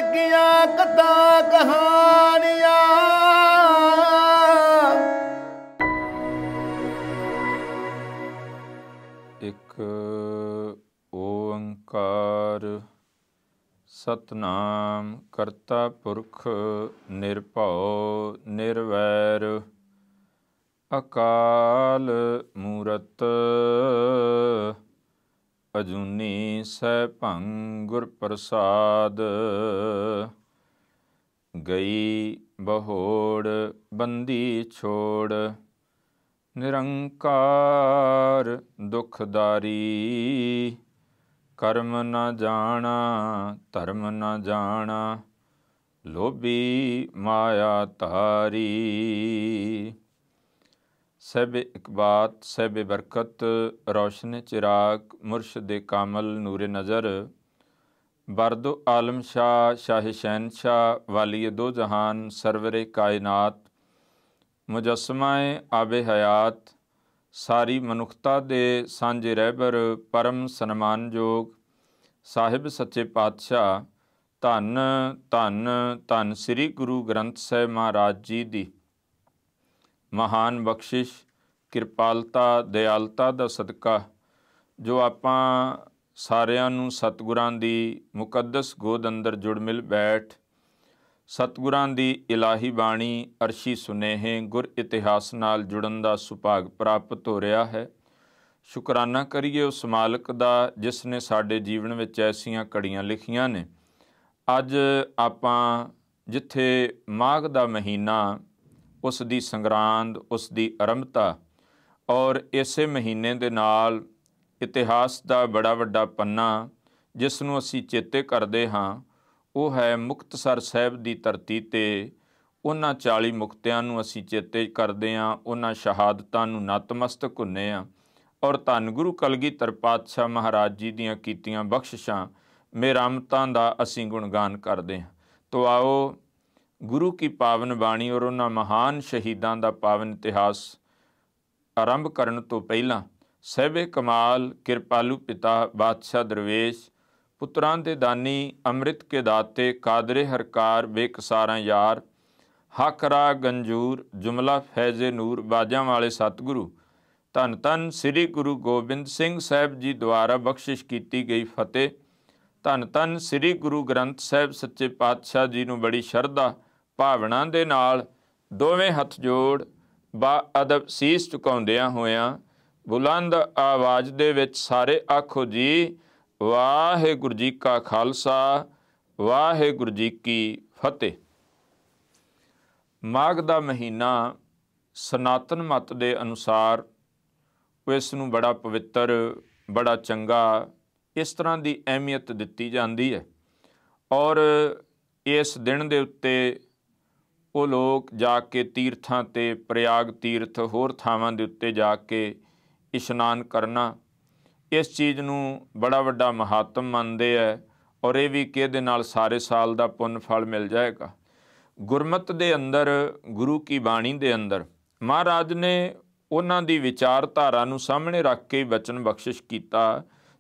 किया कथा कहानियां एक ओंकार सतनाम करता पुरख निरभਉ निर्वैर अकाल मूरत अजूनी सैभं गुर प्रसाद गई बहोड़ बंदी छोड़ निरंकार दुखदारी कर्म न जाना धर्म न जाना लोभी माया तारी। सहब इकबात सहब बरकत रोशन चिराग मुर्शद कामल नूर नज़र बरदो आलम शाह शाह शहनशाह वाली दो जहान सरवर कायनात मुजस्समाए आबे हयात सारी मनुखता दे सांझे रहबर परम सन्मानयोग साहिब सच्चे पातशाह धन धन धन श्री गुरु ग्रंथ साहिब महाराज जी दी महान बख्शिश किरपालता दयालता दा सदका जो आपां सारिਆਂ ਨੂੰ सतगुरां दी मुकद्दस गोद अंदर जुड़ मिल बैठ सतगुरां दी इलाही बाणी अरशी सुनेहे गुर इतिहास नाल जुड़न दा सुभाग प्राप्त हो रहा है। शुकराना करिए उस मालिक दा जिसने साडे जीवन विच ऐसियां घड़ियां लिखियां ने। अज आपां जिथे माघ दा महीना उस दी संगरांद उस दी आरंभता और इसे महीने दे नाल इतिहास दा बड़ा वड्डा पन्ना जिसनों असी चेते करते हाँ वो है मुक्तसर साहिब दी धरती ते उन्हां 40 मुक्तियां नूं असी चेते करते हाँ, उन्हां शहादतां नूं नतमस्तक हुंदे हाँ और धन गुरु कलगीधर पातशाह महाराज जी दीआं कीतियां बख्शिशां मेरामतां दा असी गुणगान करते हैं। तो आओ गुरु की पावन बाणी और उन्हां महान शहीदां दा पावन इतिहास आरंभ करन तो पहलां सहबे कमाल किरपालू पिता बादशाह दरवेश पुत्रां दे दानी अमृत के दाते कादरे हरकार बेकसारा यार हकरा गंजूर जुमला फैज़े नूर बाजां वाले सतगुरु धन धन श्री गुरु गोबिंद सिंह साहिब जी द्वारा बख्शिश की गई फतेह धन धन श्री गुरु ग्रंथ साहिब सच्चे पातशाह जी नूं बड़ी शरधा भावना दे नाल दोवें हथ जोड़ बा अदब सीस झुकाउंदियां होइयां बुलंद आवाज़ दे विच सारे आखो जी वाहिगुरू जी का खालसा वाहिगुरू जी की फतेह। माघ दा महीना सनातन मत दे अनुसार इस नूं बड़ा पवित्र बड़ा चंगा इस तरह की अहमियत दिती जाती है और इस दिन दे उत्ते वो लोग जाके तीर्थां ते प्रयाग तीर्थ होर थावां दे उत्ते जाके इशनान करना इस चीज़ नूं बड़ा वड्डा महात्म मानते हैं और ये भी कि इहदे नाल सारे साल दा पुण्य फल मिल जाएगा। गुरमत दे अंदर गुरु की बाणी दे अंदर महाराज ने उन्हां दी विचारधारा नूं सामने रख के वचन बख्शिश कीता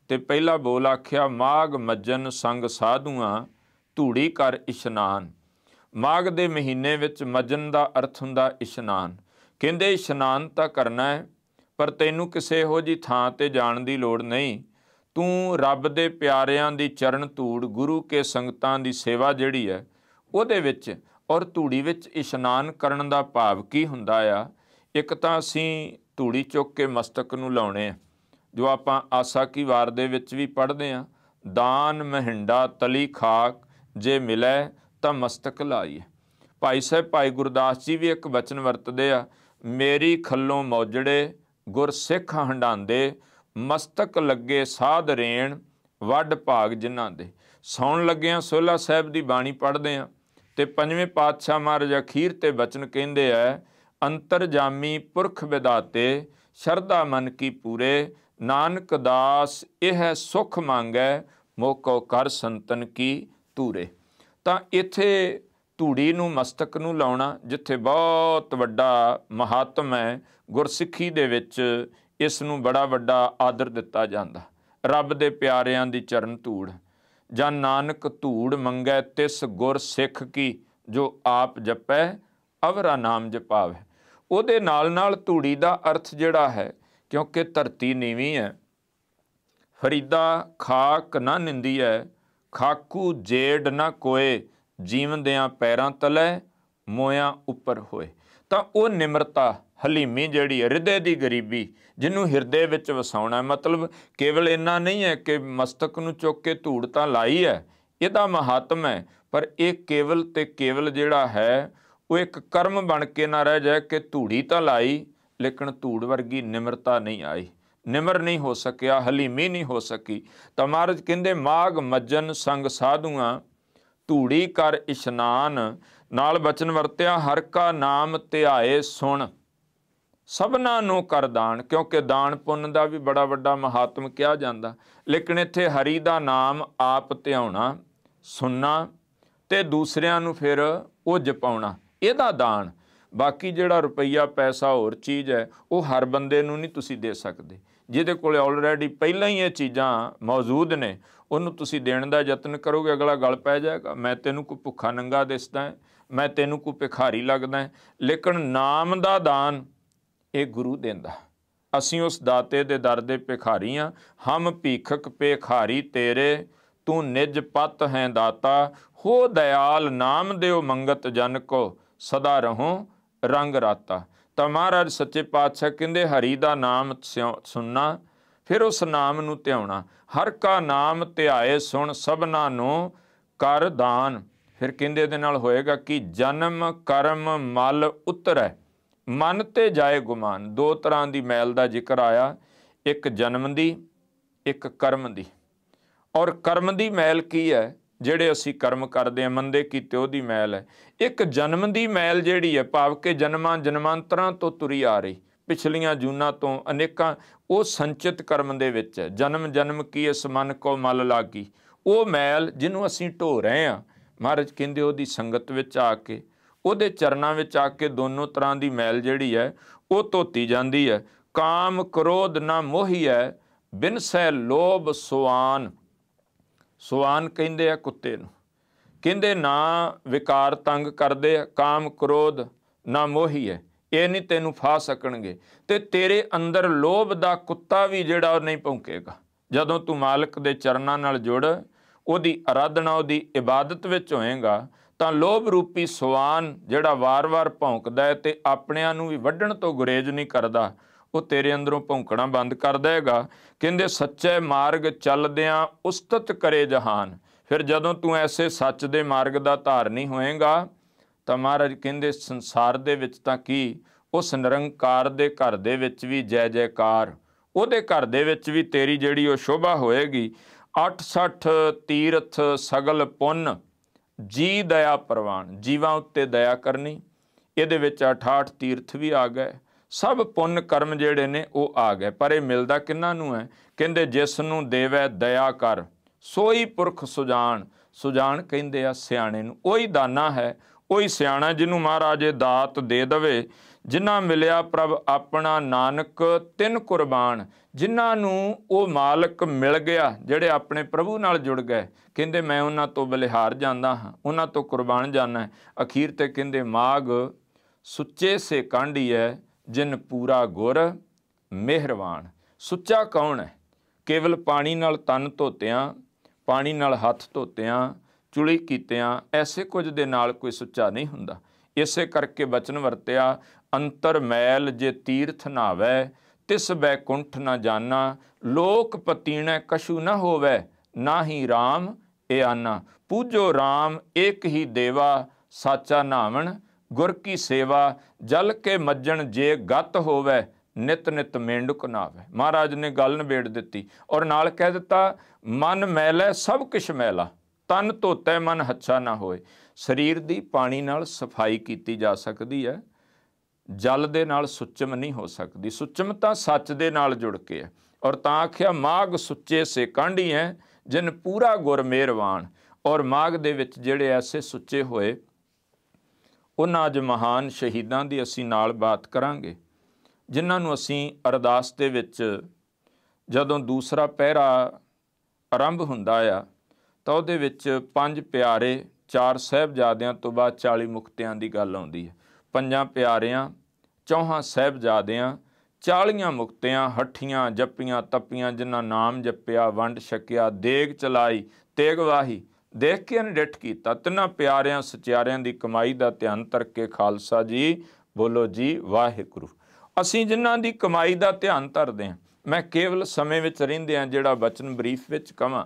ते पहला बोल आख्या माघ मज्जन संग साधुआं धूड़ी कर इशनान। माघ दे महीने विच मज्जन दा अर्थ हुंदा इशनान। कहंदे इशनान तां करना है पर तैनूं किसे इहो जी थां ते जाण दी लोड़ नहीं। तूं रब दे प्यारियां दी चरण धूड़ गुरु के संगतां दी सेवा जिहड़ी है ਉਹਦੇ ਵਿੱਚ और ਧੂੜੀ ਵਿੱਚ ਇਸ਼ਨਾਨ ਕਰਨ ਦਾ ਭਾਵ ਕੀ ਹੁੰਦਾ ਆ। ਇੱਕ ਤਾਂ ਅਸੀਂ ਧੂੜੀ ਚੁੱਕ ਕੇ ਮਸਤਕ ਨੂੰ ਲਾਉਣੇ ਆ ਜੋ ਆਪਾਂ ਆਸਾ ਕੀ ਵਾਰ ਦੇ ਵਿੱਚ ਵੀ ਪੜ੍ਹਦੇ ਆ ਦਾਨ ਮਹਿੰਡਾ ਤਲੀ ਖਾਕ ਜੇ ਮਿਲੇ ਤਾਂ ਮਸਤਕ ਲਾਈਏ। ਭਾਈ ਸਾਹਿਬ ਭਾਈ ਗੁਰਦਾਸ ਜੀ ਵੀ ਇੱਕ ਵਚਨ ਵਰਤਦੇ ਆ ਮੇਰੀ ਖੱਲੋਂ ਮੌਜੜੇ ਗੁਰ ਸਿੱਖ ਹੰਡਾਉਂਦੇ ਮਸਤਕ ਲੱਗੇ ਸਾਧ ਰੇਣ ਵੱਡ ਭਾਗ ਜਿਨ੍ਹਾਂ ਦੇ। ਸੌਣ ਲੱਗਿਆਂ ਸੋਹਲਾ ਸਾਹਿਬ ਦੀ ਬਾਣੀ ਪੜ੍ਹਦੇ ਆ ਤੇ ਪੰਜਵੇਂ ਪਾਤਸ਼ਾਹ ਮਹਾਰਾਜ ਅਖੀਰ ਤੇ ਬਚਨ ਕਹਿੰਦੇ ਆ ਅੰਤਰਜਾਮੀ ਪੁਰਖ ਵਿਦਾਤੇ ਸ਼ਰਧਾ ਮਨ ਕੀ ਪੂਰੇ ਨਾਨਕ ਦਾਸ ਇਹ ਸੁਖ ਮੰਗੈ ਮੋਕੋ ਕਰ ਸੰਤਨ ਕੀ ਤੂਰੇ। ਤਾਂ ਇੱਥੇ ਧੂੜੀ ਨੂੰ ਮਸਤਕ ਨੂੰ ਲਾਉਣਾ ਜਿੱਥੇ ਬਹੁਤ ਵੱਡਾ ਮਹਾਤਮ ਹੈ ਗੁਰਸਿੱਖੀ ਦੇ ਵਿੱਚ ਇਸ ਨੂੰ ਬੜਾ ਵੱਡਾ ਆਦਰ ਦਿੱਤਾ ਜਾਂਦਾ। ਰੱਬ ਦੇ ਪਿਆਰਿਆਂ ਦੀ ਚਰਨ ਧੂੜ ਜਾਂ ਨਾਨਕ ਧੂੜ ਮੰਗੈ ਤਿਸ ਗੁਰ ਸਿੱਖ ਕੀ, ਜੋ ਆਪ ਜਪੈ ਅਵਰਾ ਨਾਮ ਜਪਾਵੇ। ਉਹਦੇ ਨਾਲ ਧੂੜੀ ਦਾ ਅਰਥ ਜਿਹੜਾ ਹੈ, ਕਿਉਂਕਿ ਧਰਤੀ ਨੀਵੀਂ ਹੈ, ਫਰੀਦਾ ਖਾਕ ਨਾ ਨਿੰਦੀ ਹੈ, ਖਾਕੂ ਜੇਡ ਨਾ ਕੋਏ, ਜੀਵਦਿਆਂ ਪੈਰਾਂ ਤਲੇ ਮੋਇਆਂ ਉੱਪਰ ਹੋਏ। ਤਾਂ ਉਹ ਨਿਮਰਤਾ, ਹਲੀਮੀ ਜਿਹੜੀ ਹੈ, ਹਿਰਦੇ ਦੀ ਗਰੀਬੀ, ਜਿਹਨੂੰ ਹਿਰਦੇ ਵਿੱਚ ਵਸਾਉਣਾ। ਮਤਲਬ ਕੇਵਲ ਇੰਨਾ ਨਹੀਂ ਹੈ ਕਿ ਮਸਤਕ ਨੂੰ ਚੁੱਕ ਕੇ ਧੂੜ ਤਾਂ ਲਾਈ ਹੈ, ਇਹਦਾ ਮਹਾਤਮ ਹੈ, ਪਰ ਇਹ ਕੇਵਲ ਤੇ ਕੇਵਲ ਜਿਹੜਾ ਹੈ ਉਹ ਇੱਕ ਕਰਮ ਬਣ ਕੇ ਨਾ ਰਹਿ ਜਾਏ ਕਿ ਧੂੜੀ ਤਾਂ ਲਾਈ ਲੇਕਿਨ ਧੂੜ ਵਰਗੀ ਨਿਮਰਤਾ ਨਹੀਂ ਆਈ, ਨਿਮਰ ਨਹੀਂ ਹੋ ਸਕਿਆ, ਹਲੀਮੀ ਨਹੀਂ ਹੋ ਸਕੀ। ਤਾਂ ਮਹਾਰਾਜ ਕਹਿੰਦੇ ਮਾਘ ਮੱਜਨ ਸੰਗ ਸਾਧੂਆਂ, ਧੂੜੀ ਕਰ ਇਸ਼ਨਾਨ। ਨਾਲ ਬਚਨ ਵਰਤਿਆ ਹਰ ਕਾ ਨਾਮ ਧਿਆਏ ਸੁਣ, ਸਭਨਾਂ ਨੂੰ ਕਰ ਦਾਨ। ਕਿਉਂਕਿ ਦਾਨ ਪੁੰਨ ਦਾ ਵੀ ਬੜਾ ਵੱਡਾ ਮਹਾਤਮ ਕਿਹਾ ਜਾਂਦਾ, ਲੇਕਿਨ ਇੱਥੇ ਹਰੀ ਦਾ ਨਾਮ ਆਪ ਧਿਆਉਣਾ, ਸੁਣਨਾ ਤੇ ਦੂਸਰਿਆਂ ਨੂੰ ਫਿਰ ਉਹ ਜਪਾਉਣਾ, ਇਹਦਾ ਦਾਨ। ਬਾਕੀ ਜਿਹੜਾ ਰੁਪਈਆ ਪੈਸਾ ਹੋਰ ਚੀਜ਼ ਹੈ ਉਹ ਹਰ ਬੰਦੇ ਨੂੰ ਨਹੀਂ ਤੁਸੀਂ ਦੇ ਸਕਦੇ। ਜਿਹਦੇ ਕੋਲ ਆਲਰੇਡੀ ਪਹਿਲਾਂ ਹੀ ਇਹ ਚੀਜ਼ਾਂ ਮੌਜੂਦ ਨੇ ਉਹਨੂੰ ਤੁਸੀਂ ਦੇਣ ਦਾ ਯਤਨ ਕਰੋਗੇ, ਅਗਲਾ ਗਲ ਪੈ ਜਾਏਗਾ। ਮੈਂ ਤੈਨੂੰ ਕੋਈ ਭੁੱਖਾ ਨੰਗਾ ਦਿਸਦਾ ਹੈ, ਮੈਂ ਤੈਨੂੰ ਕੋਈ ਭਿਖਾਰੀ ਲੱਗਦਾ ਹੈ, ਲੇਕਿਨ ਨਾਮ ਦਾ ਦਾਨ ਇਹ ਗੁਰੂ ਦਿੰਦਾ। ਅਸੀਂ ਉਸ ਦਾਤੇ ਦੇ ਦਰ ਦੇ ਭਿਖਾਰੀ ਹਾਂ। ਹਮ ਭੀਖਕ ਭਿਖਾਰੀ ਤੇਰੇ, ਤੂੰ ਨਿਜ ਪਤ ਹੈ ਦਾਤਾ। ਹੋ ਦਇਆਲ ਨਾਮ ਦਿਓ ਮੰਗਤ ਜਨ ਕੋ, ਸਦਾ ਰਹੋ ਰੰਗ ਰਾਤਾ। ਤਾਂ ਮਹਾਰਾਜ ਸੱਚੇ ਪਾਤਸ਼ਾਹ ਕਹਿੰਦੇ ਹਰੀ ਦਾ ਨਾਮ ਸੁਣਨਾ, ਫਿਰ ਉਸ ਨਾਮ ਨੂੰ ਧਿਆਉਣਾ। ਹਰ ਕਾ ਨਾਮ ਧਿਆਏ ਸੁਣ, ਸਭਨਾਂ ਨੂੰ ਕਰ ਦਾਨ। ਫਿਰ ਕਹਿੰਦੇ ਇਹਦੇ ਨਾਲ ਹੋਏਗਾ ਕਿ ਜਨਮ ਕਰਮ ਮਲ ਉਤਰੈ, ਮਨ ਤੇ ਜਾਏ ਗੁਮਾਨ। ਦੋ ਤਰ੍ਹਾਂ ਦੀ ਮੈਲ ਦਾ ਜ਼ਿਕਰ ਆਇਆ, ਇੱਕ ਜਨਮ ਦੀ, ਇੱਕ ਕਰਮ ਦੀ। ਔਰ ਕਰਮ ਦੀ ਮੈਲ ਕੀ ਹੈ? ਜਿਹੜੇ ਅਸੀਂ ਕਰਮ ਕਰਦੇ ਹਾਂ, ਮੰਦੇ ਕੀਤੇ ਉਹਦੀ ਮੈਲ ਹੈ। ਇੱਕ ਜਨਮ ਦੀ ਮੈਲ ਜਿਹੜੀ ਹੈ, ਭਾਵ ਕਿ ਜਨਮਾਂ ਜਨਮਾਂਤਰਾਂ ਤੋਂ ਤੁਰੀ ਆ ਰਹੀ, ਪਿਛਲੀਆਂ ਜੂਨਾਂ ਤੋਂ ਅਨੇਕਾਂ, ਉਹ ਸੰਚਿਤ ਕਰਮ ਦੇ ਵਿੱਚ ਹੈ। ਜਨਮ ਜਨਮ ਕੀ ਇਸ ਮਨ ਕੋ ਮਲ ਲਾਗੀ, ਉਹ ਮੈਲ ਜਿਹਨੂੰ ਅਸੀਂ ਢੋ ਰਹੇ ਹਾਂ। ਮਹਾਰਾਜ ਕਹਿੰਦੇ ਉਹਦੀ ਸੰਗਤ ਵਿੱਚ ਆ ਕੇ, ਉਹਦੇ ਚਰਨਾਂ ਵਿੱਚ ਆ ਕੇ ਦੋਨੋਂ ਤਰ੍ਹਾਂ ਦੀ ਮੈਲ ਜਿਹੜੀ ਹੈ ਉਹ ਧੋਤੀ ਜਾਂਦੀ ਹੈ। ਕਾਮ ਕ੍ਰੋਧ ਨਾ ਮੋਹੀਐ, ਬਿਨਸੈ ਲੋਭ ਸੁਆਨ। ਸੁਆਨ ਕਹਿੰਦੇ ਆ ਕੁੱਤੇ ਨੂੰ। ਕਹਿੰਦੇ ਨਾ ਵਿਕਾਰ ਤੰਗ ਕਰਦੇ ਆ, ਕਾਮ ਕ੍ਰੋਧ ਨਾ ਮੋਹੀਐ, ਇਹ ਨਹੀਂ ਤੈਨੂੰ ਫਾ ਸਕਣਗੇ। ਤੇ ਤੇਰੇ ਅੰਦਰ ਲੋਭ ਦਾ ਕੁੱਤਾ ਵੀ ਜਿਹੜਾ ਉਹ ਨਹੀਂ ਭੌਂਕੇਗਾ। ਜਦੋਂ ਤੂੰ ਮਾਲਕ ਦੇ ਚਰਨਾਂ ਨਾਲ ਜੁੜ, ਉਹਦੀ ਅਰਾਧਨਾ, ਉਹਦੀ ਇਬਾਦਤ ਵਿੱਚ ਹੋਏਗਾ, ਤਾਂ ਲੋਭ ਰੂਪੀ ਸੁਆਨ ਜਿਹੜਾ ਵਾਰ-ਵਾਰ ਭੌਂਕਦਾ ਹੈ ਤੇ ਆਪਣਿਆਂ ਨੂੰ ਵੀ ਵੱਢਣ ਤੋਂ ਗੁਰੇਜ਼ ਨਹੀਂ ਕਰਦਾ, ਉਹ ਤੇਰੇ ਅੰਦਰੋਂ ਭੌਂਕਣਾ ਬੰਦ ਕਰ ਦੇਗਾ। ਕਹਿੰਦੇ ਸੱਚੇ ਮਾਰਗ ਚੱਲਦਿਆਂ ਉਸਤਤ ਕਰੇ ਜਹਾਨ। ਫਿਰ ਜਦੋਂ ਤੂੰ ਐਸੇ ਸੱਚ ਦੇ ਮਾਰਗ ਦਾ ਧਾਰਨੀ ਹੋਏਗਾ ਤਾਂ ਮਹਾਰਾਜ ਕਹਿੰਦੇ ਸੰਸਾਰ ਦੇ ਵਿੱਚ ਤਾਂ ਕੀ, ਉਸ ਨਿਰੰਕਾਰ ਦੇ ਘਰ ਦੇ ਵਿੱਚ ਵੀ ਜੈ ਜੈਕਾਰ, ਉਹਦੇ ਘਰ ਦੇ ਵਿੱਚ ਵੀ ਤੇਰੀ ਜਿਹੜੀ ਉਹ ਸ਼ੋਭਾ ਹੋਏਗੀ। 68 ਤੀਰਥ ਸਗਲ ਪੁੰਨ, ਜੀ ਦਇਆ ਪ੍ਰਵਾਨ। ਜੀਵਾਂ ਉੱਤੇ ਦਇਆ ਕਰਨੀ, ਇਹਦੇ ਵਿੱਚ 68 ਤੀਰਥ ਵੀ ਆ ਗਏ, ਸਭ ਪੁੰਨ ਕਰਮ ਜਿਹੜੇ ਨੇ ਉਹ ਆ ਗਏ। ਪਰ ਇਹ ਮਿਲਦਾ ਕਿਹਨਾਂ ਨੂੰ ਹੈ? ਕਹਿੰਦੇ ਜਿਸ ਨੂੰ ਦੇਵੈ ਦਇਆ ਕਰ, ਸੋਈ ਪੁਰਖ ਸੁਜਾਨ। ਸੁਜਾਨ ਕਹਿੰਦੇ ਆ ਸਿਆਣੇ ਨੂੰ, ਉਹੀ ਦਾਨਾ ਹੈ, ਉਹੀ ਸਿਆਣਾ ਜਿਹਨੂੰ ਮਹਾਰਾਜ ਇਹ ਦਾਤ ਦੇ ਦਵੇ। ਜਿਨ੍ਹਾਂ ਮਿਲਿਆ ਪ੍ਰਭ ਆਪਣਾ ਨਾਨਕ ਤਿੰਨ ਕੁਰਬਾਨ। ਜਿਨ੍ਹਾਂ ਨੂੰ ਉਹ ਮਾਲਕ ਮਿਲ ਗਿਆ, ਜਿਹੜੇ ਆਪਣੇ ਪ੍ਰਭੂ ਨਾਲ ਜੁੜ ਗਏ, ਕਹਿੰਦੇ ਮੈਂ ਉਹਨਾਂ ਤੋਂ ਬਲਿਹਾਰ ਜਾਂਦਾ ਹਾਂ, ਉਹਨਾਂ ਤੋਂ ਕੁਰਬਾਨ ਜਾਣਾ ਹੈ। ਅਖੀਰ ਤੇ ਕਹਿੰਦੇ ਮਾਘ ਸੁੱਚੇ ਸੇ ਕਾਂਢੀਐ, ਜਿਨ ਪੂਰਾ ਗੁਰ ਮਿਹਰਵਾਨ। ਸੁੱਚਾ ਕੌਣ ਹੈ? ਕੇਵਲ ਪਾਣੀ ਨਾਲ ਤਨ ਧੋਤਿਆਂ, ਪਾਣੀ ਨਾਲ ਹੱਥ ਧੋਤਿਆਂ, ਚੁਲੀ ਕੀਤਿਆਂ, ਐਸੇ ਕੁਝ ਦੇ ਨਾਲ ਕੋਈ ਸੁੱਚਾ ਨਹੀਂ ਹੁੰਦਾ। ਇਸੇ ਕਰਕੇ ਬਚਨ ਵਰਤਿਆ ਅੰਤਰ ਮੈਲ ਜੇ ਤੀਰਥ ਨਾਵੈ, ਤਿਸ ਬੈਕੁੰਠ ਨਾ ਜਾਨਾ। ਲੋਕ ਪਤੀਣੈ ਕਛੂ ਨਾ ਹੋਵੈ, ਨਾ ਹੀ ਰਾਮ ਇਆਨਾ। ਪੂਜੋ ਰਾਮ ਏਕ ਹੀ ਦੇਵਾ, ਸਾਚਾ ਨਾਵਣ ਗੁਰ ਕੀ ਸੇਵਾ। ਜਲ ਕੇ ਮੱਜਣ ਜੇ ਗਤ ਹੋਵੈ, ਨਿਤ ਨਿਤ ਮੇਂਢੁਕ ਨਾਵੈ। ਮਹਾਰਾਜ ਨੇ ਗੱਲ ਨਿਬੇੜ ਦਿੱਤੀ ਔਰ ਨਾਲ ਕਹਿ ਦਿੱਤਾ ਮਨ ਮੈਲੈ ਸਭ ਕਿਛ ਮੈਲਾ, ਤਨ ਧੋਤੈ ਮਨ ਹੱਛਾ ਨਾ ਹੋਏ। ਸਰੀਰ ਦੀ ਪਾਣੀ ਨਾਲ ਸਫਾਈ ਕੀਤੀ ਜਾ ਸਕਦੀ ਹੈ, ਜਲ ਦੇ ਨਾਲ ਸੁੱਚਮ ਨਹੀਂ ਹੋ ਸਕਦੀ। ਸੁੱਚਮ ਤਾਂ ਸੱਚ ਦੇ ਨਾਲ ਜੁੜ ਕੇ ਹੈ। ਔਰ ਤਾਂ ਆਖਿਆ ਮਾਘ ਸੁੱਚੇ ਸੇ ਕਾਂਢੀ ਹੈ, ਜਿਨ ਪੂਰਾ ਗੁਰ ਮਿਹਰਵਾਨ। ਔਰ ਮਾਘ ਦੇ ਵਿੱਚ ਜਿਹੜੇ ਐਸੇ ਸੁੱਚੇ ਹੋਏ, ਉਹਨਾਂ ਅੱਜ ਮਹਾਨ ਸ਼ਹੀਦਾਂ ਦੀ ਅਸੀਂ ਨਾਲ ਬਾਤ ਕਰਾਂਗੇ, ਜਿਨ੍ਹਾਂ ਨੂੰ ਅਸੀਂ ਅਰਦਾਸ ਦੇ ਵਿੱਚ ਜਦੋਂ ਦੂਸਰਾ ਪਹਿਰਾ ਆਰੰਭ ਹੁੰਦਾ ਆ ਤਾਂ ਉਹਦੇ ਵਿੱਚ 5 ਪਿਆਰੇ 4 ਸਾਹਿਬਜ਼ਾਦਿਆਂ ਤੋਂ ਬਾਅਦ 40 ਮੁਕਤਿਆਂ ਦੀ ਗੱਲ ਆਉਂਦੀ ਹੈ। 5 ਪਿਆਰਿਆਂ 4 ਸਾਹਿਬਜ਼ਾਦਿਆਂ 40 ਮੁਕਤਿਆਂ, ਹੱਠੀਆਂ ਜੱਪੀਆਂ ਤੱਪੀਆਂ, ਜਿਨ੍ਹਾਂ ਨਾਮ ਜਪਿਆ ਵੰਡ ਛਕਿਆ, ਦੇਗ ਚਲਾਈ ਤੇਗ ਵਾਹੀ, ਦੇਖ ਕੇ ਅਨਡਿੱਠ ਕੀਤਾ। ਤਿੰਨਾਂ ਪਿਆਰਿਆਂ ਸਚਿਆਰਿਆਂ ਦੀ ਕਮਾਈ ਦਾ ਧਿਆਨ ਧਰ ਕੇ ਖਾਲਸਾ ਜੀ ਬੋਲੋ ਜੀ ਵਾਹਿਗੁਰੂ। ਅਸੀਂ ਜਿਨ੍ਹਾਂ ਦੀ ਕਮਾਈ ਦਾ ਧਿਆਨ ਧਰਦੇ ਹਾਂ, ਮੈਂ ਕੇਵਲ ਸਮੇਂ ਵਿੱਚ ਰਹਿੰਦਿਆਂ ਜਿਹੜਾ ਬਚਨ ਬਰੀਫ ਵਿੱਚ ਕਵਾਂ,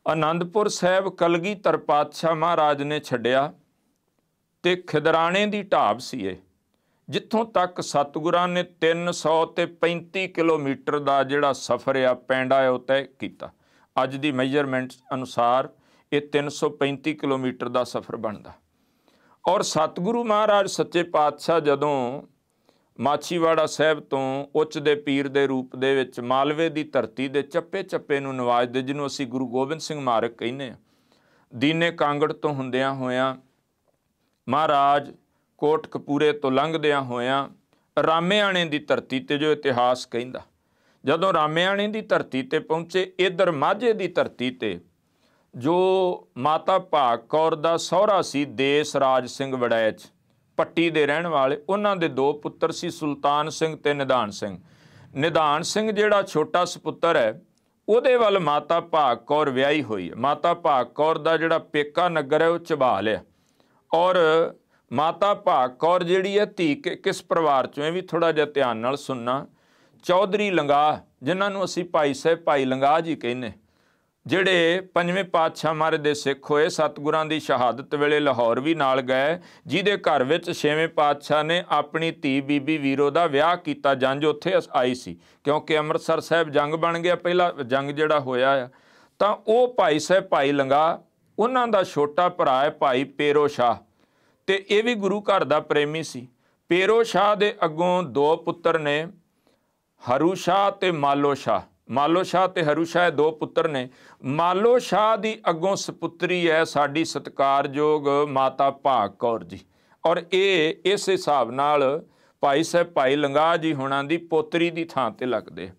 ਆਨੰਦਪੁਰ ਸਾਹਿਬ ਕਲਗੀਧਰ ਪਾਤਸ਼ਾਹ ਮਹਾਰਾਜ ਨੇ ਛੱਡਿਆ ਤੇ ਖਿਦਰਾਣੇ ਦੀ ਢਾਬ ਸੀ ਇਹ, ਜਿੱਥੋਂ ਤੱਕ ਸਤਿਗੁਰਾਂ ਨੇ 335 ਕਿਲੋਮੀਟਰ ਦਾ ਜਿਹੜਾ ਸਫ਼ਰ ਆ ਪੈਂਡਾ ਹੈ ਉਹ ਤੈਅ ਕੀਤਾ। ਅੱਜ ਦੀ ਮੈਜਰਮੈਂਟ ਅਨੁਸਾਰ ਇਹ 335 ਕਿਲੋਮੀਟਰ ਦਾ ਸਫ਼ਰ ਬਣਦਾ। ਔਰ ਸਤਿਗੁਰੂ ਮਹਾਰਾਜ ਸੱਚੇ ਪਾਤਸ਼ਾਹ ਜਦੋਂ ਮਾਛੀਵਾੜਾ ਸਾਹਿਬ ਤੋਂ ਉੱਚ ਦੇ ਪੀਰ ਦੇ ਰੂਪ ਦੇ ਵਿੱਚ ਮਾਲਵੇ ਦੀ ਧਰਤੀ ਦੇ ਚੱਪੇ ਚੱਪੇ ਨੂੰ ਨਵਾਜਦੇ, ਜਿਹਨੂੰ ਅਸੀਂ ਗੁਰੂ ਗੋਬਿੰਦ ਸਿੰਘ ਮਾਰਗ ਕਹਿੰਦੇ ਹਾਂ, ਦੀਨੇ ਕਾਂਗੜ ਤੋਂ ਹੁੰਦਿਆਂ ਹੋਇਆਂ ਮਹਾਰਾਜ ਕੋਟਕਪੂਰੇ ਤੋਂ ਲੰਘਦਿਆਂ ਹੋਇਆਂ ਰਾਮਿਆਣੇ ਦੀ ਧਰਤੀ ਤੇ, ਜੋ ਇਤਿਹਾਸ ਕਹਿੰਦਾ, ਜਦੋਂ ਰਾਮਿਆਣੇ ਦੀ ਧਰਤੀ ਤੇ ਪਹੁੰਚੇ, ਇੱਧਰ ਮਾਝੇ ਦੀ ਧਰਤੀ ਤੇ ਜੋ ਮਾਤਾ ਭਾਗ ਕੌਰ ਦਾ ਸਹੁਰਾ ਸੀ ਦੇਸ ਰਾਜ ਸਿੰਘ ਵੜੈਚ, ਪੱਟੀ ਦੇ ਰਹਿਣ ਵਾਲੇ, ਉਹਨਾਂ ਦੇ 2 ਪੁੱਤਰ ਸੀ, ਸੁਲਤਾਨ ਸਿੰਘ ਤੇ ਨਿਧਾਨ ਸਿੰਘ। ਨਿਧਾਨ ਸਿੰਘ ਜਿਹੜਾ ਛੋਟਾ ਸਪੁੱਤਰ ਹੈ, ਉਹਦੇ ਵੱਲ ਮਾਤਾ ਭਾਗ ਕੌਰ ਵਿਆਹੀ ਹੋਈ ਹੈ। ਮਾਤਾ ਭਾਗ ਕੌਰ ਦਾ ਜਿਹੜਾ ਪੇਕਾ ਨਗਰ ਹੈ ਉਹ ਝਬਾਲ ਹੈ। ਔਰ ਮਾਤਾ ਭਾਗ ਕੌਰ ਜਿਹੜੀ ਹੈ ਧੀ ਕਿਸ ਪਰਿਵਾਰ 'ਚੋਂ, ਇਹ ਵੀ ਥੋੜ੍ਹਾ ਜਿਹਾ ਧਿਆਨ ਨਾਲ ਸੁਣਨਾ, ਚੌਧਰੀ ਲੰਗਾਹ, ਜਿਨ੍ਹਾਂ ਨੂੰ ਅਸੀਂ ਭਾਈ ਸਾਹਿਬ ਭਾਈ ਲੰਗਾਹ ਜੀ ਕਹਿੰਦੇ, ਜਿਹੜੇ 5ਵੇਂ ਪਾਤਸ਼ਾਹ ਮਹਾਰਾਜ ਦੇ ਸਿੱਖ ਹੋਏ, ਸਤਿਗੁਰਾਂ ਦੀ ਸ਼ਹਾਦਤ ਵੇਲੇ ਲਾਹੌਰ ਵੀ ਨਾਲ ਗਏ, ਜਿਹਦੇ ਘਰ ਵਿੱਚ 6ਵੇਂ ਪਾਤਸ਼ਾਹ ਨੇ ਆਪਣੀ ਧੀ ਬੀਬੀ ਵੀਰੋ ਦਾ ਵਿਆਹ ਕੀਤਾ। ਜੰਝ ਉੱਥੇ ਆਈ ਸੀ, ਕਿਉਂਕਿ ਅੰਮ੍ਰਿਤਸਰ ਸਾਹਿਬ ਜੰਗ ਬਣ ਗਿਆ, ਪਹਿਲਾ ਜੰਗ ਜਿਹੜਾ ਹੋਇਆ ਆ। ਤਾਂ ਉਹ ਭਾਈ ਸਾਹਿਬ ਭਾਈ ਲੰਗਾਹ, ਉਹਨਾਂ ਦਾ ਛੋਟਾ ਭਰਾ ਹੈ ਭਾਈ ਪੇਰੋ ਸ਼ਾਹ, ਤੇ ਇਹ ਵੀ ਗੁਰੂ ਘਰ ਦਾ ਪ੍ਰੇਮੀ ਸੀ। ਪੇਰੋ ਸ਼ਾਹ ਦੇ ਅੱਗੋਂ 2 ਪੁੱਤਰ ਨੇ, ਹਰੂ ਸ਼ਾਹ ਤੇ ਮਾਲੋ ਸ਼ਾਹ। ਮਾਲੋ ਸ਼ਾਹ ਤੇ ਹਰੂ ਸ਼ਾਹ 2 ਪੁੱਤਰ ਨੇ। ਮਾਲੋ ਸ਼ਾਹ ਦੀ ਅੱਗੋਂ ਸਪੁੱਤਰੀ ਹੈ ਸਾਡੀ ਸਤਿਕਾਰਯੋਗ ਮਾਤਾ ਭਾਗ ਕੌਰ ਜੀ, ਔਰ ਇਹ ਇਸ ਹਿਸਾਬ ਨਾਲ ਭਾਈ ਸਾਹਿਬ ਭਾਈ ਲੰਗਾਹ ਜੀ ਹੋਣਾ ਦੀ ਪੋਤਰੀ ਦੀ ਥਾਂ ਤੇ ਲੱਗਦੇ।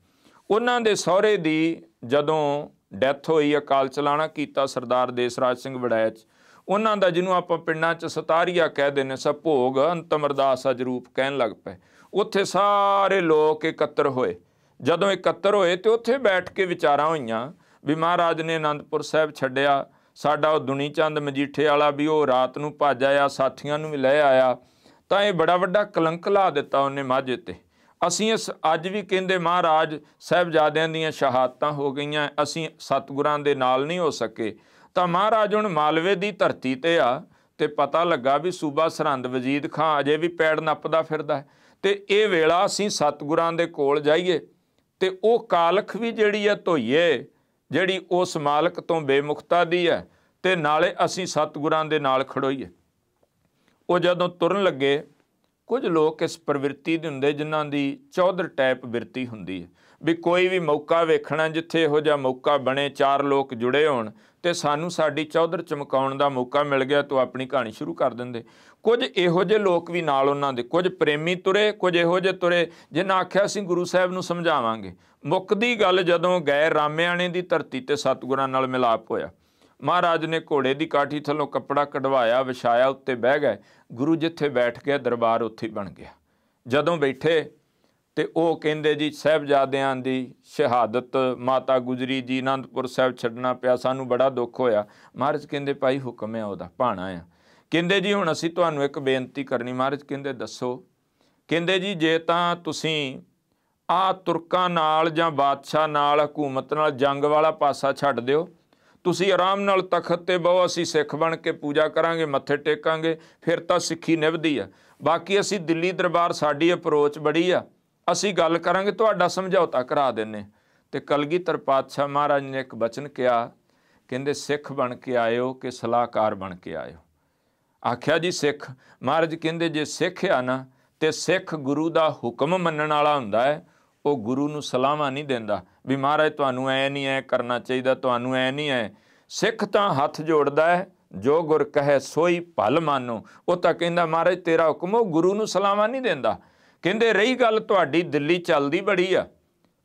ਉਹਨਾਂ ਦੇ ਸਹੁਰੇ ਦੀ ਜਦੋਂ ਡੈਥ ਹੋਈ, ਅਕਾਲ ਚਲਾਣਾ ਕੀਤਾ ਸਰਦਾਰ ਦੇਸਰਾਜ ਸਿੰਘ ਵੜੈਚ, ਉਹਨਾਂ ਦਾ ਜਿਹਨੂੰ ਆਪਾਂ ਪਿੰਡਾਂ 'ਚ ਸਤਾਰੀਆ ਕਹਿ ਦਿੰਦੇ ਸਾਂ, ਭੋਗ ਅੰਤਮ ਅਰਦਾਸ ਅਜਰੂਪ ਕਹਿਣ ਲੱਗ ਪਏ। ਉੱਥੇ ਸਾਰੇ ਲੋਕ ਇਕੱਤਰ ਹੋਏ। ਜਦੋਂ ਇਕੱਤਰ ਹੋਏ ਤੇ ਉੱਥੇ ਬੈਠ ਕੇ ਵਿਚਾਰਾਂ ਹੋਈਆਂ ਵੀ ਮਹਾਰਾਜ ਨੇ ਆਨੰਦਪੁਰ ਸਾਹਿਬ ਛੱਡਿਆ, ਸਾਡਾ ਉਹ ਦੁਨੀ ਚੰਦ ਮਜੀਠੇ ਵਾਲਾ ਵੀ ਉਹ ਰਾਤ ਨੂੰ ਭੱਜ ਆਇਆ, ਸਾਥੀਆਂ ਨੂੰ ਵੀ ਲੈ ਆਇਆ, ਤਾਂ ਇਹ ਬੜਾ ਵੱਡਾ ਕਲੰਕ ਲਾ ਦਿੱਤਾ ਉਹਨੇ ਮਾਝੇ ਤੇ। ਅਸੀਂ ਇਸ ਅੱਜ ਵੀ ਕਹਿੰਦੇ ਮਹਾਰਾਜ ਸਾਹਿਬਜ਼ਾਦਿਆਂ ਦੀਆਂ ਸ਼ਹਾਦਤਾਂ ਹੋ ਗਈਆਂ, ਅਸੀਂ ਸਤਿਗੁਰਾਂ ਦੇ ਨਾਲ ਨਹੀਂ ਹੋ ਸਕੇ। ਤਾਂ ਮਹਾਰਾਜ ਹੁਣ ਮਾਲਵੇ ਦੀ ਧਰਤੀ ਤੇ ਆ, ਤੇ ਪਤਾ ਲੱਗਾ ਵੀ ਸੂਬਾ ਸਰਹੰਦ ਵਜੀਦ ਖਾਂ ਅਜੇ ਵੀ ਪੈੜ ਨੱਪਦਾ ਫਿਰਦਾ ਹੈ, ਤੇ ਇਹ ਵੇਲਾ ਅਸੀਂ ਸਤਿਗੁਰਾਂ ਦੇ ਕੋਲ ਜਾਈਏ ਤੇ ਉਹ ਕਾਲਖ ਵੀ ਜਿਹੜੀ ਹੈ ਧੋਈਏ, ਜਿਹੜੀ ਉਸ ਮਾਲਕ ਤੋਂ ਬੇਮੁਖਤਾ ਦੀ ਹੈ, ਤੇ ਨਾਲੇ ਅਸੀਂ ਸਤਿਗੁਰਾਂ ਦੇ ਨਾਲ ਖੜੋਈਏ। ਉਹ ਜਦੋਂ ਤੁਰਨ ਲੱਗੇ, ਕੁਝ ਲੋਕ ਇਸ ਪ੍ਰਵਿਰਤੀ ਦੇ ਹੁੰਦੇ ਜਿਨ੍ਹਾਂ ਦੀ ਚੌਧਰ ਟਾਈਪ ਬਿਰਤੀ ਹੁੰਦੀ ਹੈ, ਵੀ ਕੋਈ ਵੀ ਮੌਕਾ ਵੇਖਣਾ ਜਿੱਥੇ ਇਹੋ ਜਿਹਾ ਮੌਕਾ ਬਣੇ, 4 ਲੋਕ ਜੁੜੇ ਹੋਣ ਤੇ ਸਾਨੂੰ ਸਾਡੀ ਚੌਧਰ ਚਮਕਾਉਣ ਦਾ ਮੌਕਾ ਮਿਲ ਗਿਆ, ਤਾਂ ਆਪਣੀ ਕਹਾਣੀ ਸ਼ੁਰੂ ਕਰ ਦਿੰਦੇ। ਕੁਝ ਇਹੋ ਜਿਹੇ ਲੋਕ ਵੀ ਨਾਲ ਉਹਨਾਂ ਦੇ, ਕੁਝ ਪ੍ਰੇਮੀ ਤੁਰੇ, ਕੁਝ ਇਹੋ ਜਿਹੇ ਤੁਰੇ ਜਿਨ੍ਹਾਂ ਆਖਿਆ ਅਸੀਂ ਗੁਰੂ ਸਾਹਿਬ ਨੂੰ ਸਮਝਾਵਾਂਗੇ। ਮੁੱਕਦੀ ਗੱਲ ਜਦੋਂ ਗਏ ਰਾਮਿਆਣੇ ਦੀ ਧਰਤੀ ਤੇ ਸਤਿਗੁਰਾਂ ਨਾਲ ਮਿਲਾਪ ਹੋਇਆ, ਮਹਾਰਾਜ ਨੇ ਘੋੜੇ ਦੀ ਕਾਠੀ ਥੱਲੋਂ ਕੱਪੜਾ ਕਢਵਾਇਆ, ਵਿਛਾਇਆ, ਉੱਤੇ ਬਹਿ ਗਏ। ਗੁਰੂ ਜਿੱਥੇ ਬੈਠ ਗਿਆ ਦਰਬਾਰ ਉੱਥੇ ਬਣ ਗਿਆ। ਜਦੋਂ ਬੈਠੇ ਤੇ ਉਹ ਕਹਿੰਦੇ ਜੀ ਸਾਹਿਬਜ਼ਾਦਿਆਂ ਦੀ ਸ਼ਹਾਦਤ, ਮਾਤਾ ਗੁਜਰੀ ਜੀ ਆਨੰਦਪੁਰ ਸਾਹਿਬ ਛੱਡਣਾ ਪਿਆ, ਸਾਨੂੰ ਬੜਾ ਦੁੱਖ ਹੋਇਆ। ਮਹਾਰਾਜ ਕਹਿੰਦੇ ਭਾਈ ਹੁਕਮ ਹੈ ਉਹਦਾ, ਭਾਣਾ ਆ। ਕਹਿੰਦੇ ਜੀ ਹੁਣ ਅਸੀਂ ਤੁਹਾਨੂੰ ਇੱਕ ਬੇਨਤੀ ਕਰਨੀ। ਮਹਾਰਾਜ ਕਹਿੰਦੇ ਦੱਸੋ। ਕਹਿੰਦੇ ਜੀ ਜੇ ਤਾਂ ਤੁਸੀਂ ਆਹ ਤੁਰਕਾਂ ਨਾਲ ਜਾਂ ਬਾਦਸ਼ਾਹ ਨਾਲ, ਹਕੂਮਤ ਨਾਲ ਜੰਗ ਵਾਲਾ ਪਾਸਾ ਛੱਡ ਦਿਓ, ਤੁਸੀਂ ਆਰਾਮ ਨਾਲ ਤਖਤ ਤੇ ਬਹੁ, ਅਸੀਂ ਸਿੱਖ ਬਣ ਕੇ ਪੂਜਾ ਕਰਾਂਗੇ, ਮੱਥੇ ਟੇਕਾਂਗੇ, ਫਿਰ ਤਾਂ ਸਿੱਖੀ ਨਿਭਦੀ ਆ। ਬਾਕੀ ਅਸੀਂ ਦਿੱਲੀ ਦਰਬਾਰ, ਸਾਡੀ ਅਪਰੋਚ ਬੜੀ ਆ, ਅਸੀਂ ਗੱਲ ਕਰਾਂਗੇ, ਤੁਹਾਡਾ ਸਮਝੌਤਾ ਕਰਾ ਦਿੰਨੇ। ਤੇ ਕਲਗੀਧਰ ਪਾਤਸ਼ਾਹ ਮਹਾਰਾਜ ਨੇ ਇੱਕ ਬਚਨ ਕਿਹਾ, ਕਹਿੰਦੇ ਸਿੱਖ ਬਣ ਕੇ ਆਇਓ ਕਿ ਸਲਾਹਕਾਰ ਬਣ ਕੇ ਆਇਓ। ਆਖਿਆ ਜੀ ਸਿੱਖ। ਮਹਾਰਾਜ ਕਹਿੰਦੇ ਜੇ ਸਿੱਖ ਆ ਨਾ, ਤੇ ਸਿੱਖ ਗੁਰੂ ਦਾ ਹੁਕਮ ਮੰਨਣ ਵਾਲਾ ਹੁੰਦਾ ਹੈ, ਉਹ ਗੁਰੂ ਨੂੰ ਸਲਾਹਾਂ ਨਹੀਂ ਦਿੰਦਾ ਵੀ ਮਹਾਰਾਜ ਤੁਹਾਨੂੰ ਐ ਨਹੀਂ ਐ ਕਰਨਾ ਚਾਹੀਦਾ, ਤੁਹਾਨੂੰ ਐ ਨਹੀਂ ਐ। ਸਿੱਖ ਤਾਂ ਹੱਥ ਜੋੜਦਾ ਹੈ, ਜੋ ਗੁਰ ਕਹੇ ਸੋਈ ਭਲ ਮਾਨੋ। ਉਹ ਤਾਂ ਕਹਿੰਦਾ ਮਹਾਰਾਜ ਤੇਰਾ ਹੁਕਮ, ਉਹ ਗੁਰੂ ਨੂੰ ਸਲਾਹਾਂ ਨਹੀਂ ਦਿੰਦਾ। ਕਹਿੰਦੇ ਰਹੀ ਗੱਲ ਤੁਹਾਡੀ ਦਿੱਲੀ ਚੱਲਦੀ ਬੜੀ ਆ,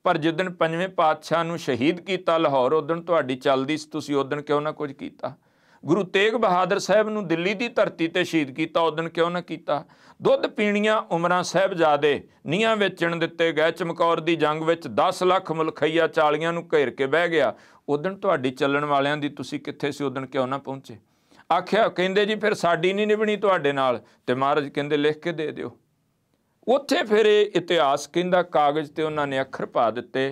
पर जिदन पंजवें पातशाह नूं शहीद किया लाहौर उदण तुहाडी चलदी सी, तुसीं उदण क्यों ना कुछ कीता। गुरु तेग बहादुर साहब नूं दिल्ली की धरती ते शहीद किया उदण क्यों ना कीता। दुध पीणियां उमरां साहिबजादे नीहां वेचण दिते गए। चमकौर की जंग विच 10 लाख मुलखईया 40 नूं घेर के बह गया, उदण तुहाडी चलण वालियां दी तुसीं कित्थे सी, उदण क्यों ना पहुंचे। आख्या कहंदे जी फिर साडी नहीं निभणी तुहाडे नाल, ते महाराज कहंदे लिख के दे दिओ। उत्थे फिर इतिहास कहंदा कागज़ ते उन्हां ने अखर पा दिते,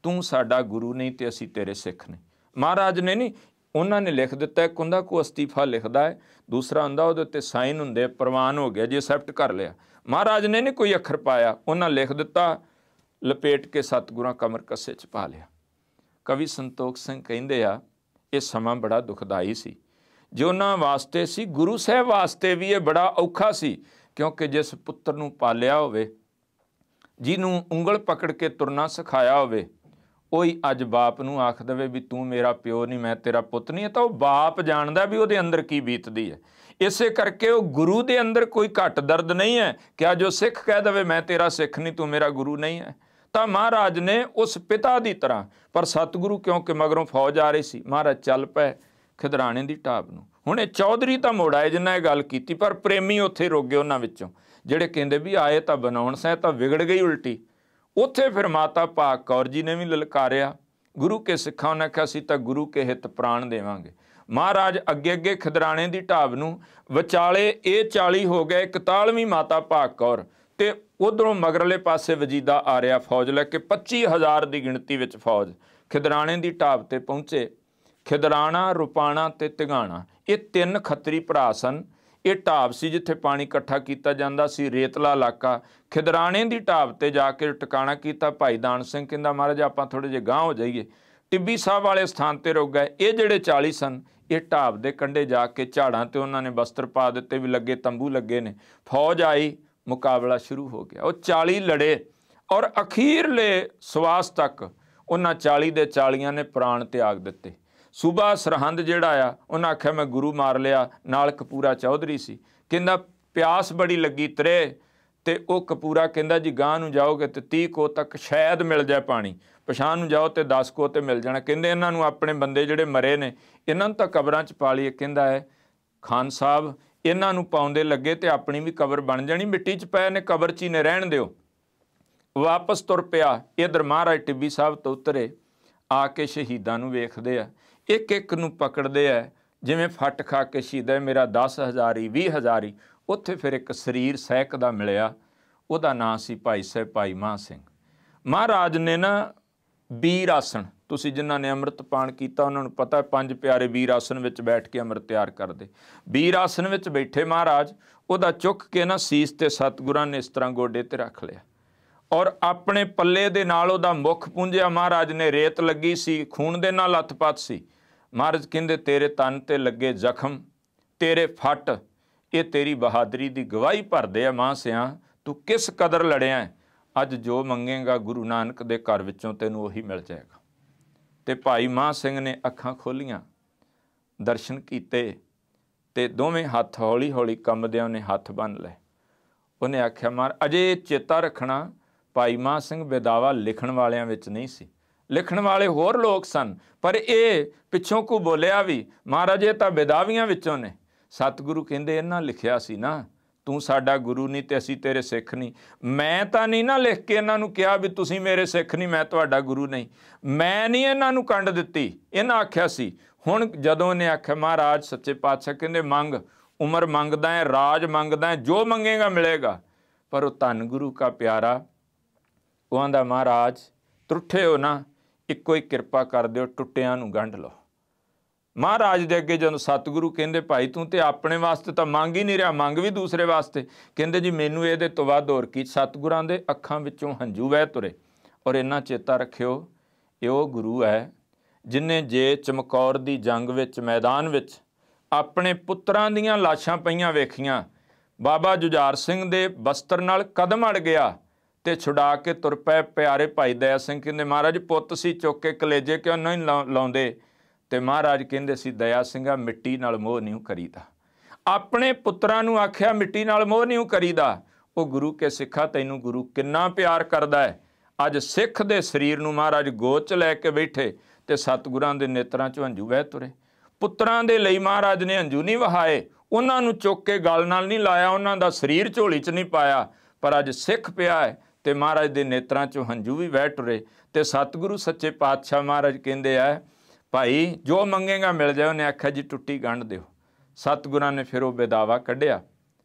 तूं साडा गुरु नहीं ते असीं तेरे सिख नहीं। महाराज ने नहीं, उन्होंने लिख दिता। एक हुंदा को अस्तीफा लिखदा है, दूसरा हुंदा उहदे उत्ते साइन हुंदे, प्रवान हो गया जी एक्सैप्ट कर लिया। महाराज ने नहीं कोई अखर पाया, उन्हां लिख दिता, लपेट के सतगुरां कमर कस्से च पा लिया। कवि संतोख सिंह कहंदे आ ये समा बड़ा दुखदाई सी जो उन्हां वास्ते सी, गुरु साहब वास्ते भी ये बड़ा औखा सी, क्योंकि जिस पुत्र नूं पालिया होवे, जिन्हों उंगल पकड़ के तुरना सिखाया होवे, ਉਹੀ ਅੱਜ ਬਾਪ ਨੂੰ आख देवे भी तू मेरा प्यो नहीं मैं तेरा पुੱਤ नहीं है, तो बाप जानता भी ਉਹਦੇ अंदर की बीतदी है। इसे करके वो गुरु के अंदर कोई घट दर्द नहीं है कि अज वो सिख कह देवे मैं तेरा सिख नहीं, तू मेरा गुरु नहीं है। तो महाराज ने उस पिता की तरह, पर सतगुरु क्योंकि मगरों फौज आ रही सी, महाराज चल पे खिदराणे की ढाब नूं। हुण चौधरी तो मुड़ आए जिन्हें यह गल की, पर प्रेमी उत्थे रुक गए उन्हां विचों, जिहड़े कहंदे भी आए तो बनाउण सै, तो विगड़ गई उल्टी। उत्थे फिर माता भाग कौर जी ने भी ललकारिया, गुरु के सिखा उन्हें आख्या सी तां गुरु के हित प्राण देवांगे। महाराज अगे अगे खिदराणे की ढाब नूं विचाले ये 40 हो गए, 41वीं माता भाग कौर ते उधरों मगरले पासे वजीदा आ रहा फौज लैके 25,000 की गिणती विच फौज खिदराणे की ढाब ते पहुंचे। खिदराणा, रुपाणा ते तिगाणा ये 3 खत्तरी भरा सन। ये ढाब सी जिथे पानी इकट्ठा किया जाता सी, रेतला इलाका। खिदराणे की ढाब ते जाके टिकाणा किया। भाई दान सिंह कहंदा महाराज आपां थोड़े जे गांह हो जाइए, टिब्बी साहब वाले स्थान ते रुक गए। ये जिहड़े 40 सन ये ढाब के कंढे जाके झाड़ां ते उन्होंने बस्तर पा दिते, भी लगे तंबू लगे ने। फौज आई, मुकाबला शुरू हो गया। वो 40 लड़े और अखीरले सवास तक उन्हां 40 दे 40 ने प्राण त्याग दिते। सूबा सरहंद जिहड़ा आ उन्हें आख्या मैं गुरु मार लिया, नाल कपूरा चौधरी सी। कहंदा प्यास बड़ी लगी तरे, ते वो कपूरा कहंदा जी गांह नूं जाओगे तो 30 को तक शायद मिल जाए पानी, पछां नूं जाओ तो 10 को ते मिल जाना। कहंदे इन्हां नूं अपने बंदे जिहड़े मरे ने इन्हां नूं तां कबरां च पा लईए। कहंदा है खान साहब इन्हां नूं पाउंदे लगे तो अपनी भी कबर बन जानी, मिट्टी च पए ने कबर च ही ने, रहण दिओ। वापस तुर पिया। इधर महाराज टिब्बी साहब तो उतरे, आके शहीदां नूं वेखदे आ, एक एक नूं पकड़दे आ जिवें फट खा के शहीद है मेरा 10,000 ही 20,000 ही। उत्थे फिर एक शरीर सैक दा मिलिया, उहदा नाम सी भाई साहब भाई मान सिंह। महाराज ने ना वीर आसन, तुसीं जिन्हां ने अमृत पान कीता उन्हां नूं पता, 5 प्यारे वीर आसन विच बैठ के अमृत तैयार करदे। वीर आसन विच बैठे महाराज, उहदा चुक के ना सीस ते सतगुरां ने इस तरह गोडे ते रख लिया और अपने पल्ले दे नाल उहदा मुख पूंझिया। महाराज ने रेत लगी सी, खून दे नाल लथपथ सी। महाराज कहंदे तेरे तन ते लगे जख्म, तेरे फट ये तेरी बहादरी की गवाही भरदे आ। मां सिया तू किस कदर लड़िया है, अज जो मंगेगा गुरु नानक दे घर विचों तैनूं उही मिल जाएगा। ते भाई मान सिंह ने अखां खोलियां, दर्शन कीते ते दोवें हत्थ हौली हौली कंबदिआं उहने हत्थ बन लए। उहने आख्या मार अजे चेता रखना भाई मान सिंह बेदावा लिखण वालियां विच नहीं सी, लिखण वाले होर लोग सन, पर ये पिछों को बोलिया भी महाराज ये तां बेदावियां विचों ने। सतगुरु कहंदे इन्हां लिखिया सी ना तू साडा गुरु नहीं ते असीं तेरे सिख नहीं। मैं तां नहीं ना लिख के इन्हां नूं कहा भी तुसीं मेरे सिख नहीं मैं तुहाडा गुरु नहीं, मैं नहीं इन्हां नूं कंड दित्ती। इन्हां आख्या सी हुण जदों ने आख्या महाराज सच्चे पातशाह कहंदे मंग, उमर मंगदा है, राज मंगदा है, जो मंगेगा मिलेगा। पर वो धन गुरु का प्यारा वो आंदा महाराज त्रुठे हो ना, इक्को ही किरपा कर दिओ, टुੱਟਿਆਂ नूं गंढ लो। महाराज दे अगे जदों सतगुरु कहंदे भाई तू तो अपने वास्ते तो मंग ही नहीं रहा, मंग भी दूसरे वास्ते। कहंदे जी मैनू इहदे तो वध होर की। सतगुरां दे अखां विचों हंझू वह तुरे। और इन्ना चेता रखियो ये वो गुरु है जिन्हें जे चमकौर दी जंग विच मैदान विच अपने पुत्रां दीयां लाशां पईयां वेखियां, बाबा जुझार सिंह दे बस्तर नाल कदम अड़ गया ते छुड़ा के तुर पए। प्यारे भाई दया सिंह कहंदे महाराज पुੱਤ सी चुक के कलेजे क्यों नहीं लाउंदे। ते महाराज कहंदे सी दया सिंघा मिट्टी नाल मोह नहीं करीदा। अपने पुत्रां नूं आख्या मिट्टी नाल मोह नहीं करीदा। वो गुरु के सिखा तैनूं गुरु किन्ना प्यार करदा है। ਅੱਜ ਸਿੱਖ ਦੇ ਸਰੀਰ ਨੂੰ ਮਹਾਰਾਜ ਗੋਦ 'ਚ ਲੈ ਕੇ ਬੈਠੇ ਤੇ ਸਤਿਗੁਰਾਂ ਦੇ ਨੇਤਰਾਂ 'ਚੋਂ ਹੰਝੂ ਵਹਿ ਤੁਰੇ। ਪੁੱਤਰਾਂ ਦੇ ਲਈ ਮਹਾਰਾਜ ਨੇ ਹੰਝੂ ਨਹੀਂ ਵਹਾਏ, ਉਹਨਾਂ ਨੂੰ ਚੁੱਕ ਕੇ ਗਲ ਨਾਲ ਨਹੀਂ ਲਾਇਆ, ਉਹਨਾਂ ਦਾ ਸਰੀਰ ਝੋਲੀ 'ਚ ਨਹੀਂ ਪਾਇਆ, ਪਰ ਅੱਜ ਸਿੱਖ ਪਿਆ ਹੈ ਤੇ ਮਹਾਰਾਜ ਦੇ ਨੇਤਰਾਂ 'ਚੋਂ ਹੰਝੂ ਵੀ ਵਹਿ ਟੁਰੇ। ਤੇ ਸਤਿਗੁਰੂ ਸੱਚੇ ਪਾਤਸ਼ਾਹ ਮਹਾਰਾਜ ਕਹਿੰਦੇ ਆ, ਭਾਈ ਜੋ ਮੰਗੇਗਾ ਮਿਲ ਜਾਏ। ਉਹਨੇ ਆਖਿਆ ਜੀ ਟੁੱਟੀ ਗੰਢ ਦਿਓ। ਸਤਿਗੁਰਾਂ ਨੇ ਫਿਰ ਉਹ ਬੇਦਾਵਾ ਕੱਢਿਆ,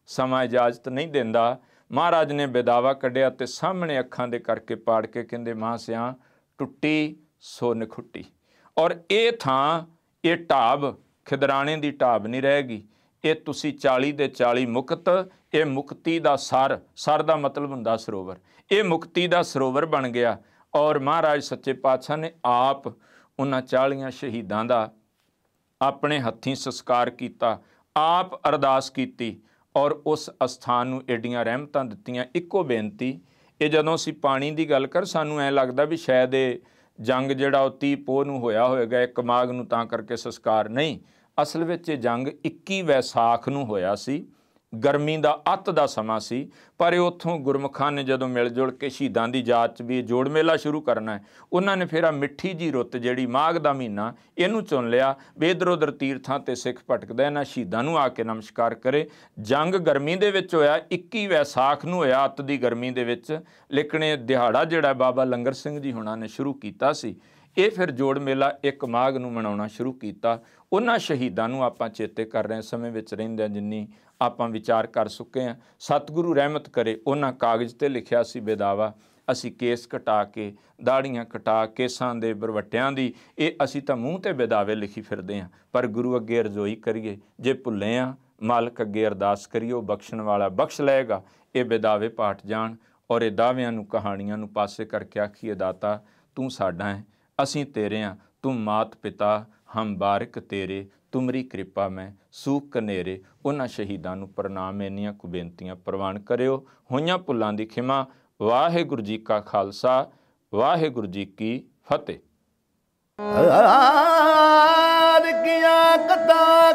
ਸਮਾਂ ਇਜਾਜ਼ਤ ਨਹੀਂ ਦਿੰਦਾ। ਮਹਾਰਾਜ ਨੇ ਬੇਦਾਵਾ ਕੱਢਿਆ ਤੇ ਸਾਹਮਣੇ ਅੱਖਾਂ ਦੇ ਕਰਕੇ ਪਾੜ ਕੇ ਕਹਿੰਦੇ, ਮਾਂ ਸਿਆਂ ਟੁੱਟੀ ਸੋ ਨਖੁੱਟੀ। ਔਰ ਇਹ ਥਾਂ, ਇਹ ਢਾਬ ਖਿਦਰਾਣੇ ਦੀ ਢਾਬ ਨਹੀਂ ਰਹੇਗੀ, ਇਹ ਤੁਸੀਂ 40 ਦੇ 40 ਮੁਕਤ, ਇਹ ਮੁਕਤੀ ਦਾ ਸਰ, ਸਰ ਦਾ ਮਤਲਬ ਹੁੰਦਾ ਸਰੋਵਰ, ਇਹ ਮੁਕਤੀ ਦਾ ਸਰੋਵਰ ਬਣ ਗਿਆ। ਔਰ ਮਹਾਰਾਜ ਸੱਚੇ ਪਾਤਸ਼ਾਹ ਨੇ ਆਪ ਉਹਨਾਂ 40 ਸ਼ਹੀਦਾਂ ਦਾ ਆਪਣੇ ਹੱਥੀਂ ਸੰਸਕਾਰ ਕੀਤਾ, ਆਪ ਅਰਦਾਸ ਕੀਤੀ ਔਰ ਉਸ ਅਸਥਾਨ ਨੂੰ ਏਡੀਆਂ ਰਹਿਮਤਾਂ ਦਿੱਤੀਆਂ। ਇੱਕੋ ਬੇਨਤੀ, ਇਹ ਜਦੋਂ ਅਸੀਂ ਪਾਣੀ ਦੀ ਗੱਲ ਕਰ, ਸਾਨੂੰ ਐਂ ਲੱਗਦਾ ਵੀ ਸ਼ਾਇਦ ਇਹ ਜੰਗ ਜਿਹੜਾ ਉਹ 30 ਪੋਹ ਨੂੰ ਹੋਇਆ ਹੋਏਗਾ, 1 ਮਾਘ ਨੂੰ, ਤਾਂ ਕਰਕੇ ਸੰਸਕਾਰ ਨਹੀਂ। ਅਸਲ ਵਿੱਚ ਇਹ ਜੰਗ 21 ਵੈਸਾਖ ਨੂੰ ਹੋਇਆ ਸੀ, ਗਰਮੀ ਦਾ ਅੱਤ ਦਾ ਸਮਾਂ ਸੀ। ਪਰ ਇਹ ਉੱਥੋਂ ਗੁਰਮੁਖਾਂ ਨੇ ਜਦੋਂ ਮਿਲ ਜੁਲ ਕੇ ਸ਼ਹੀਦਾਂ ਦੀ ਯਾਦ 'ਚ ਵੀ ਇਹ ਜੋੜ ਮੇਲਾ ਸ਼ੁਰੂ ਕਰਨਾ ਹੈ, ਉਹਨਾਂ ਨੇ ਫਿਰ ਆ ਮਿੱਠੀ ਜੀ ਰੁੱਤ ਜਿਹੜੀ ਮਾਘ ਦਾ ਮਹੀਨਾ, ਇਹਨੂੰ ਚੁਣ ਲਿਆ ਵੀ ਇੱਧਰ ਉੱਧਰ ਤੀਰਥਾਂ 'ਤੇ ਸਿੱਖ ਭਟਕਦਾ, ਇਹਨਾਂ ਸ਼ਹੀਦਾਂ ਨੂੰ ਆ ਕੇ ਨਮਸਕਾਰ ਕਰੇ। ਜੰਗ ਗਰਮੀ ਦੇ ਵਿੱਚ ਹੋਇਆ, 21 ਵੈਸਾਖ ਨੂੰ ਹੋਇਆ, ਅੱਤ ਦੀ ਗਰਮੀ ਦੇ ਵਿੱਚ। ਲੇਕਿਨ ਇਹ ਦਿਹਾੜਾ ਜਿਹੜਾ ਬਾਬਾ ਲੰਗਰ ਸਿੰਘ ਜੀ ਹੁਣਾਂ ਨੇ ਸ਼ੁਰੂ ਕੀਤਾ ਸੀ, ਇਹ ਫਿਰ ਜੋੜ ਮੇਲਾ 1 ਮਾਘ ਨੂੰ ਮਨਾਉਣਾ ਸ਼ੁਰੂ ਕੀਤਾ। ਉਹਨਾਂ ਸ਼ਹੀਦਾਂ ਨੂੰ ਆਪਾਂ ਚੇਤੇ ਕਰ ਰਹੇ ਸਮੇਂ ਵਿੱਚ ਰਹਿੰਦਿਆਂ ਜਿੰਨੀ ਆਪਾਂ ਵਿਚਾਰ ਕਰ ਚੁੱਕੇ ਹਾਂ। ਸਤਿਗੁਰੂ ਰਹਿਮਤ ਕਰੇ, ਉਹਨਾਂ ਕਾਗਜ਼ 'ਤੇ ਲਿਖਿਆ ਸੀ ਬੇਦਾਵਾ, ਅਸੀਂ ਕੇਸ ਕਟਾ ਕੇ, ਦਾੜੀਆਂ ਕਟਾ, ਕੇਸਾਂ ਦੇ ਬਰਵੱਟਿਆਂ ਦੀ, ਇਹ ਅਸੀਂ ਤਾਂ ਮੂੰਹ 'ਤੇ ਬੇਦਾਵੇ ਲਿਖੀ ਫਿਰਦੇ ਹਾਂ। ਪਰ ਗੁਰੂ ਅੱਗੇ ਅਰਜ਼ੋਈ ਕਰੀਏ, ਜੇ ਭੁੱਲੇ ਹਾਂ ਮਾਲਕ ਅੱਗੇ ਅਰਦਾਸ ਕਰੀਏ, ਉਹ ਬਖਸ਼ਣ ਵਾਲਾ ਬਖਸ਼ ਲਏਗਾ। ਇਹ ਬੇਦਾਵੇ ਪਾਟ ਜਾਣ ਔਰ ਇਹ ਦਾਅਵਿਆਂ ਨੂੰ, ਕਹਾਣੀਆਂ ਨੂੰ ਪਾਸੇ ਕਰਕੇ ਆਖੀਏ, ਦਾਤਾ ਤੂੰ ਸਾਡਾ ਹੈ, ਅਸੀਂ ਤੇਰੇ ਹਾਂ, ਤੂੰ ਮਾਤ ਪਿਤਾ ਹਮ ਬਾਰਿਕ ਤੇਰੇ, ਤੁਮਰੀ ਕਿਰਪਾ ਮੈਂ ਸੂਖ ਕਨੇਰੇ। ਉਹਨਾਂ ਸ਼ਹੀਦਾਂ ਨੂੰ ਪ੍ਰਣਾਮ, ਇੰਨੀਆਂ ਕੁ ਬੇਨਤੀਆਂ ਪ੍ਰਵਾਨ ਕਰਿਓ। ਹੋਈਆਂ ਭੁੱਲਾਂ ਦੀ ਖਿਮਾ। ਵਾਹਿਗੁਰੂ ਜੀ ਕਾ ਖਾਲਸਾ, ਵਾਹਿਗੁਰੂ ਜੀ ਕੀ ਫਤਿਹ। ਕੀਆਂ ਕਤਾ